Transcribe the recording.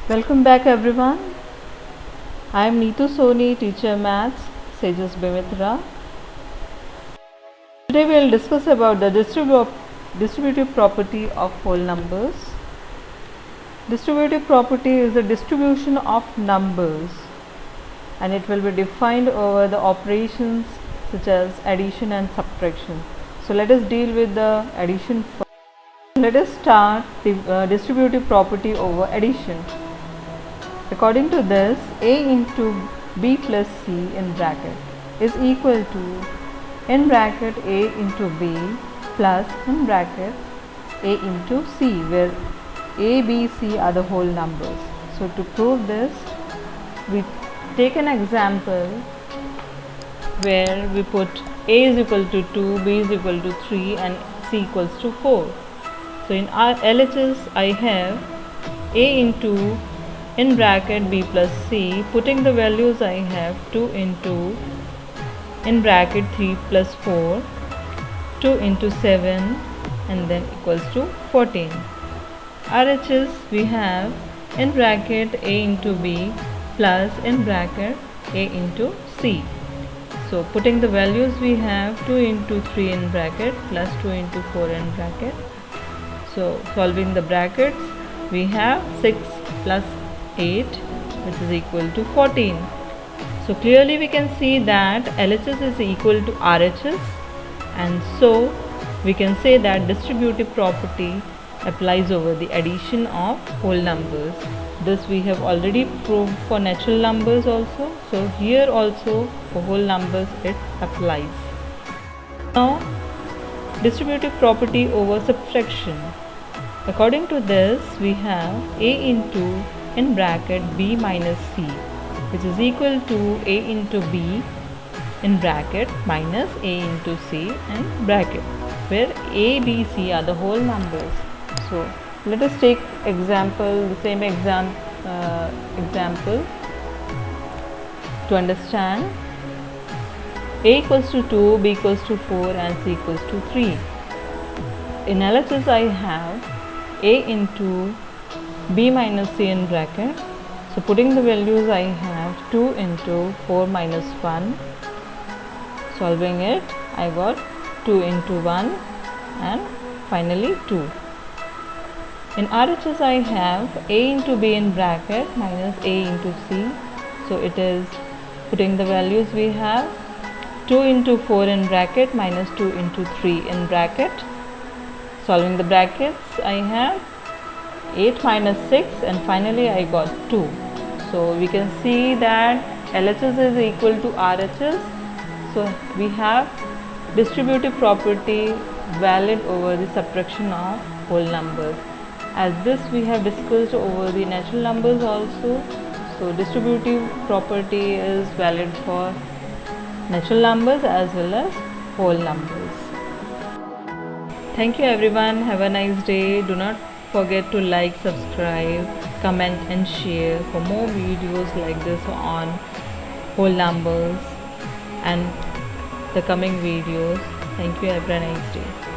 Welcome back everyone. I am Neetu Soni, teacher maths, Sages Bimitra. Today we will discuss about the distributive property of whole numbers. Distributive property is the distribution of numbers and it will be defined over the operations such as addition and subtraction. So let us deal with the addition first. Let us start the distributive property over addition. According to this, a into b plus c in bracket is equal to in bracket a into b plus in bracket a into c, where a, b, c are the whole numbers. So to prove this, we take an example where we put a is equal to 2, b is equal to 3 and c equals to 4. So in our LHS I have a into in bracket b plus c, putting the values I have 2 into in bracket 3 plus 4, 2 into 7 and then equals to 14. RHS we have in bracket a into b plus in bracket a into c. So putting the values we have 2 into 3 in bracket plus 2 into 4 in bracket. So solving the brackets we have 6 plus 8 which is equal to 14. So clearly we can see that LHS is equal to RHS, and so we can say that distributive property applies over the addition of whole numbers. This we have already proved for natural numbers also. So here also for whole numbers it applies. Now distributive property over subtraction. According to this, we have a into in bracket b minus c, which is equal to a into b in bracket minus a into c in bracket, where a, b, c are the whole numbers. So let us take the same example to understand. A equals to 2, b equals to 4 and c equals to 3. In LHS I have a into b minus c in bracket. So putting the values I have 2 into 4 minus 1. Solving it, I got 2 into 1 and finally 2. In RHS I have a into b in bracket minus a into c. So it is putting the values we have 2 into 4 in bracket minus 2 into 3 in bracket. Solving the brackets I have 8 minus 6 and finally I got 2. So we can see that LHS is equal to RHS. So we have distributive property valid over the subtraction of whole numbers. As this we have discussed over the natural numbers also. So distributive property is valid for natural numbers as well as whole numbers. Thank you everyone. Have a nice day. Do not forget to like, subscribe, comment and share for more videos like this on whole numbers and the coming videos. Thank you. Have a nice day.